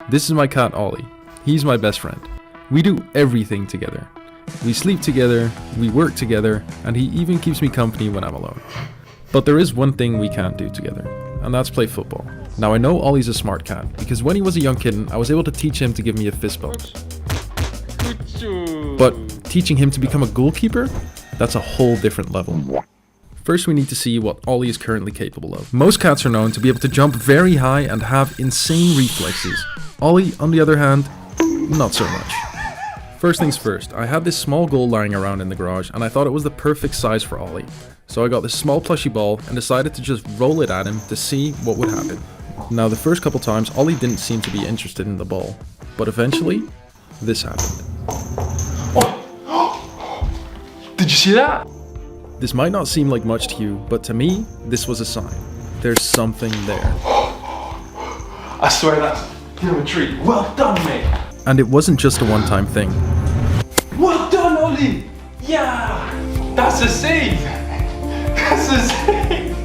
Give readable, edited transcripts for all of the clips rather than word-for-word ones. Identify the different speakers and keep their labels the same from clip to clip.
Speaker 1: This is my cat Ollie. He's my best friend. We do everything together. We sleep together, we work together, and he even keeps me company when I'm alone. But there is one thing we can't do together, and that's play football. Now I know Ollie's a smart cat, because when he was a young kitten, I was able to teach him to give me a fist bump. But teaching him to become a goalkeeper? That's a whole different level. First we need to see what Ollie is currently capable of. Most cats are known to be able to jump very high and have insane reflexes. Ollie, on the other hand, not so much. First things first, I had this small goal lying around in the garage and I thought it was the perfect size for Ollie. So I got this small plushy ball and decided to just roll it at him to see what would happen. Now the first couple times Ollie didn't seem to be interested in the ball, but eventually this happened.
Speaker 2: Did you see that?
Speaker 1: This might not seem like much to you, but to me, this was a sign. There's something there.
Speaker 2: I swear that's a treat. Well done, mate.
Speaker 1: And it wasn't just a one-time thing.
Speaker 2: Well done, Ollie. Yeah, that's a save. That's a save.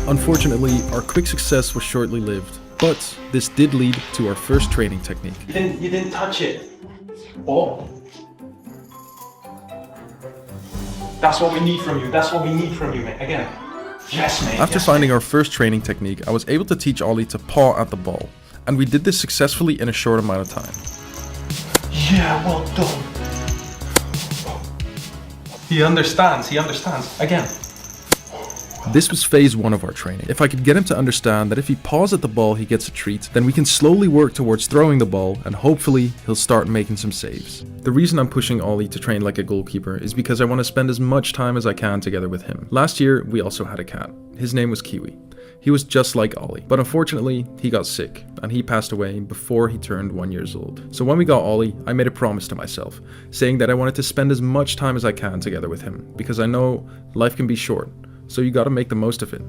Speaker 1: Unfortunately, our quick success was shortly lived, but this did lead to our first training technique.
Speaker 2: You didn't touch it. Oh. That's what we need from you. That's what we need from you, mate. Again. Yes, mate.
Speaker 1: After finding our first training technique, I was able to teach Ollie to paw at the ball. And we did this successfully in a short amount of time.
Speaker 2: Yeah, well done. He understands. Again.
Speaker 1: This was phase 1 of our training. If I could get him to understand that if he paws at the ball he gets a treat, then we can slowly work towards throwing the ball and hopefully he'll start making some saves. The reason I'm pushing Ollie to train like a goalkeeper is because I want to spend as much time as I can together with him. Last year we also had a cat. His name was Kiwi. He was just like Ollie, but unfortunately he got sick and he passed away before he turned 1 year old. So when we got Ollie, I made a promise to myself, saying that I wanted to spend as much time as I can together with him, because I know life can be short. So you gotta make the most of it.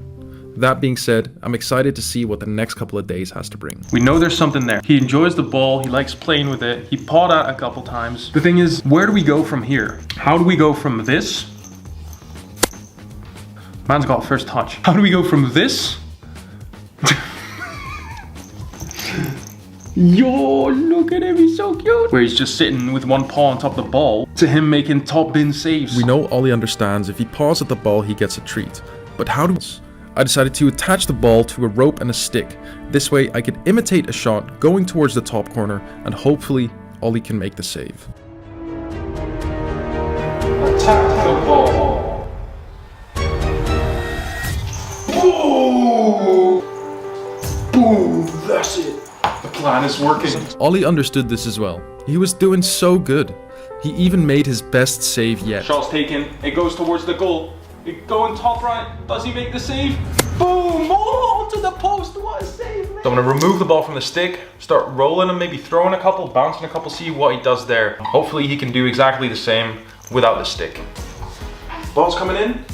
Speaker 1: That being said, I'm excited to see what the next couple of days has to bring.
Speaker 2: We know there's something there. He enjoys the ball, he likes playing with it, he pawed at a couple times. The thing is, where do we go from here? How do we go from this? Man's got first touch. How do we go from this? Yo, look at him, he's so cute. Where he's just sitting with one paw on top of the ball, to him making top bin saves.
Speaker 1: We know Ollie understands if he paws at the ball he gets a treat. But how do I decided to attach the ball to a rope and a stick. This way I could imitate a shot going towards the top corner and hopefully Ollie can make the save.
Speaker 2: Attack the ball. Whoa! Boom, that's it. The plan is working.
Speaker 1: Ollie understood this as well. He was doing so good. He even made his best save yet.
Speaker 2: Shot's taken, it goes towards the goal. It going top right, does he make the save? Boom! Oh, onto the post, what a save, man. So I'm gonna remove the ball from the stick, start rolling him, maybe throwing a couple, bouncing a couple, see what he does there. Hopefully he can do exactly the same without the stick. Ball's coming in.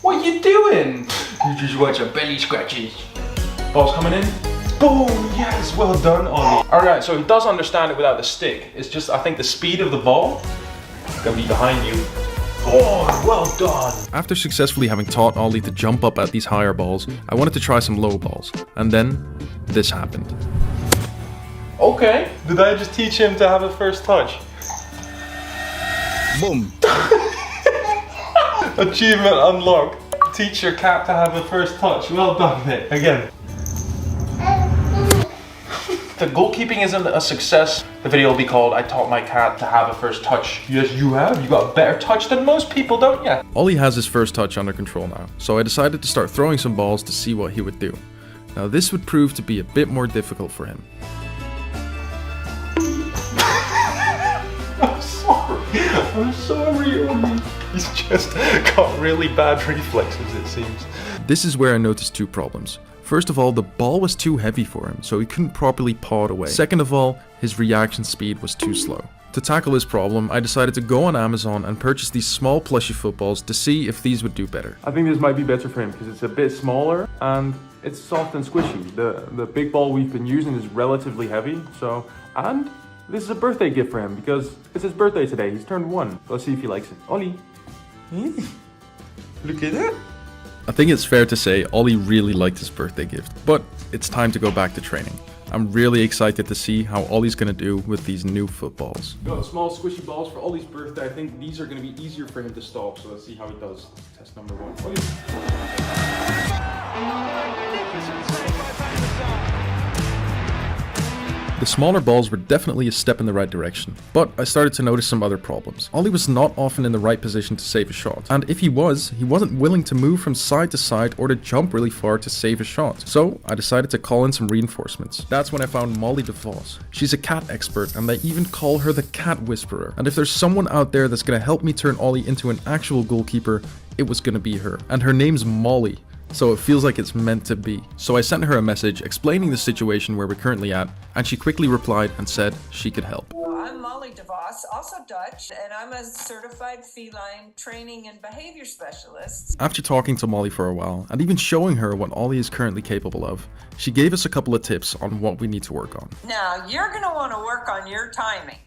Speaker 2: What are you doing? You just want your belly scratches. Ball's coming in. Boom! Yes, well done, Ollie. Alright, so he does understand it without the stick. It's just, I think, the speed of the ball is gonna be behind you. Oh, well done.
Speaker 1: After successfully having taught Ollie to jump up at these higher balls, I wanted to try some low balls. And then, this happened.
Speaker 2: Okay. Did I just teach him to have a first touch?
Speaker 1: Boom!
Speaker 2: Achievement unlocked. Teach your cat to have a first touch. Well done, mate. Again. The goalkeeping isn't a success. The video will be called I Taught My Cat to Have a First Touch. Yes, you have. You got a better touch than most people, don't you?
Speaker 1: Ollie has his first touch under control now, so I decided to start throwing some balls to see what he would do. Now this would prove to be a bit more difficult for him.
Speaker 2: I'm sorry, Ollie. He's just got really bad reflexes, it seems.
Speaker 1: This is where I noticed two problems. First of all, the ball was too heavy for him, so he couldn't properly paw it away. Second of all, his reaction speed was too slow. To tackle this problem, I decided to go on Amazon and purchase these small plushy footballs to see if these would do better.
Speaker 3: I think this might be better for him because it's a bit smaller and it's soft and squishy. The big ball we've been using is relatively heavy, and this is a birthday gift for him because it's his birthday today. He's turned 1. Let's see if he likes it. Ollie.
Speaker 2: Look at that.
Speaker 1: I think it's fair to say Ollie really liked his birthday gift, but it's time to go back to training. I'm really excited to see how Ollie's gonna do with these new footballs.
Speaker 2: Got small squishy balls for Ollie's birthday. I think these are gonna be easier for him to stop, so let's see how he does. Test number 1.
Speaker 1: The smaller balls were definitely a step in the right direction, but I started to notice some other problems. Ollie was not often in the right position to save a shot, and if he wasn't willing to move from side to side or to jump really far to save a shot. So I decided to call in some reinforcements. That's when I found Molly DeVos. She's a cat expert, and they even call her the cat whisperer. And if there's someone out there that's gonna help me turn Ollie into an actual goalkeeper, it was gonna be her. And her name's Molly. So it feels like it's meant to be. So I sent her a message explaining the situation where we're currently at, and she quickly replied and said she could help.
Speaker 4: I'm Molly DeVos, also Dutch, and I'm a certified feline training and behavior specialist.
Speaker 1: After talking to Molly for a while, and even showing her what Ollie is currently capable of, she gave us a couple of tips on what we need to work on.
Speaker 4: Now, you're going to want to work on your timing.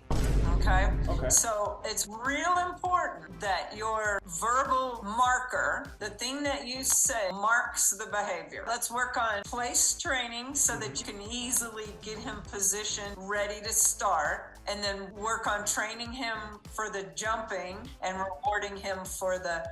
Speaker 4: Okay?
Speaker 2: Okay.
Speaker 4: So it's real important that your verbal marker, the thing that you say, marks the behavior. Let's work on place training so that you can easily get him positioned, ready to start, and then work on training him for the jumping and rewarding him for the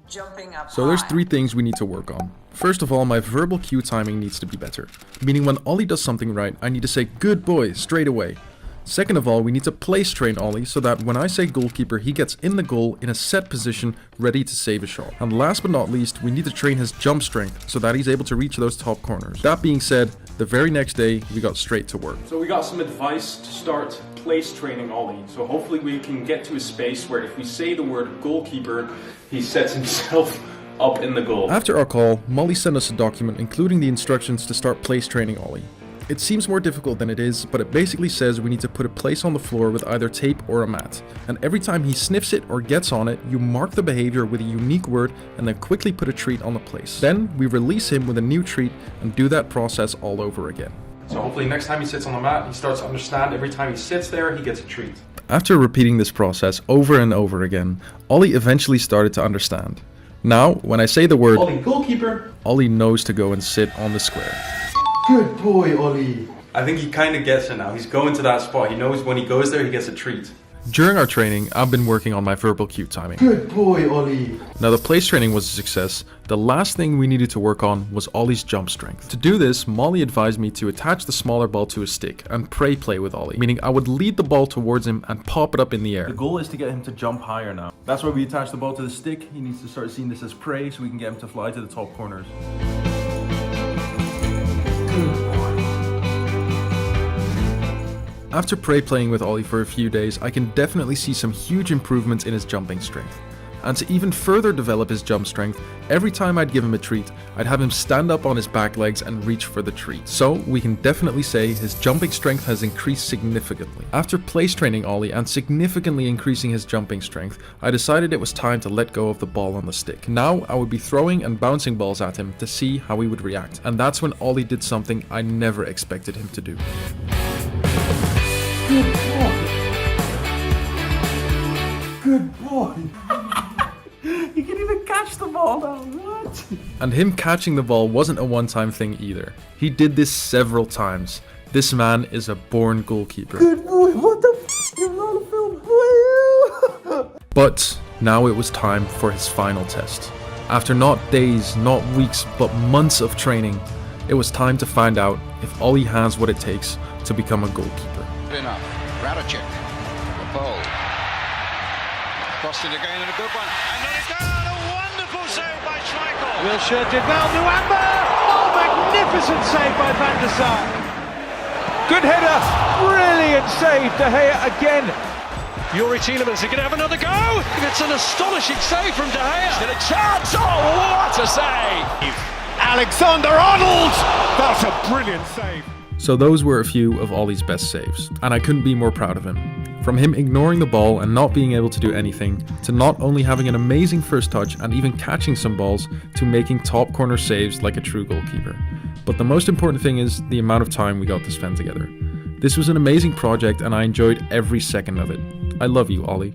Speaker 4: jumping up
Speaker 1: So there's
Speaker 4: high.
Speaker 1: 3 things we need to work on. First of all, my verbal cue timing needs to be better. Meaning when Ollie does something right, I need to say "good boy" straight away. Second of all, we need to place train Ollie so that when I say goalkeeper, he gets in the goal in a set position, ready to save a shot. And last but not least, we need to train his jump strength so that he's able to reach those top corners. That being said, the very next day, we got straight to work.
Speaker 2: So we got some advice to start place training Ollie. So hopefully we can get to a space where if we say the word goalkeeper, he sets himself up in the goal.
Speaker 1: After our call, Molly sent us a document including the instructions to start place training Ollie. It seems more difficult than it is, but it basically says we need to put a place on the floor with either tape or a mat. And every time he sniffs it or gets on it, you mark the behavior with a unique word and then quickly put a treat on the place. Then we release him with a new treat and do that process all over again.
Speaker 2: So hopefully next time he sits on the mat, he starts to understand every time he sits there, he gets a treat.
Speaker 1: After repeating this process over and over again, Ollie eventually started to understand. Now, when I say the word
Speaker 2: Ollie, goalkeeper.
Speaker 1: Ollie knows to go and sit on the square.
Speaker 5: Good boy, Ollie.
Speaker 2: I think he kind of gets it now. He's going to that spot. He knows when he goes there, he gets a treat.
Speaker 1: During our training, I've been working on my verbal cue timing.
Speaker 5: Good boy, Ollie.
Speaker 1: Now the place training was a success. The last thing we needed to work on was Ollie's jump strength. To do this, Molly advised me to attach the smaller ball to a stick and play with Ollie, meaning I would lead the ball towards him and pop it up in the air.
Speaker 3: The goal is to get him to jump higher now. That's why we attach the ball to the stick. He needs to start seeing this as prey so we can get him to fly to the top corners.
Speaker 1: After playing with Ollie for a few days, I can definitely see some huge improvements in his jumping strength. And to even further develop his jump strength, every time I'd give him a treat, I'd have him stand up on his back legs and reach for the treat. So we can definitely say his jumping strength has increased significantly. After place training Ollie and significantly increasing his jumping strength, I decided it was time to let go of the ball on the stick. Now I would be throwing and bouncing balls at him to see how he would react. And that's when Ollie did something I never expected him to do.
Speaker 5: Good boy. Good boy.
Speaker 3: You can even catch the ball now. What?
Speaker 1: And him catching the ball wasn't a one-time thing either. He did this several times. This man is a born goalkeeper.
Speaker 5: Good boy. What the f***? You're not a film.
Speaker 1: But now it was time for his final test. After not days, not weeks, but months of training, it was time to find out if Ollie has what it takes to become a goalkeeper.
Speaker 6: Enough. Radicic. The ball. Crossed it again and a good one. And let it down. A wonderful save by Schmeichel.
Speaker 7: Wilshere did well. Nuamba. Oh, magnificent save by Van der Sar. Good header. Brilliant save. De Gea again.
Speaker 6: Yuri Tielemans, he can have another go. It's an astonishing save from De Gea. Still a chance. Oh, what a save.
Speaker 7: Alexander-Arnold. That's a brilliant save.
Speaker 1: So those were a few of Ollie's best saves, and I couldn't be more proud of him. From him ignoring the ball and not being able to do anything, to not only having an amazing first touch and even catching some balls, to making top corner saves like a true goalkeeper. But the most important thing is the amount of time we got to spend together. This was an amazing project and I enjoyed every second of it. I love you, Ollie.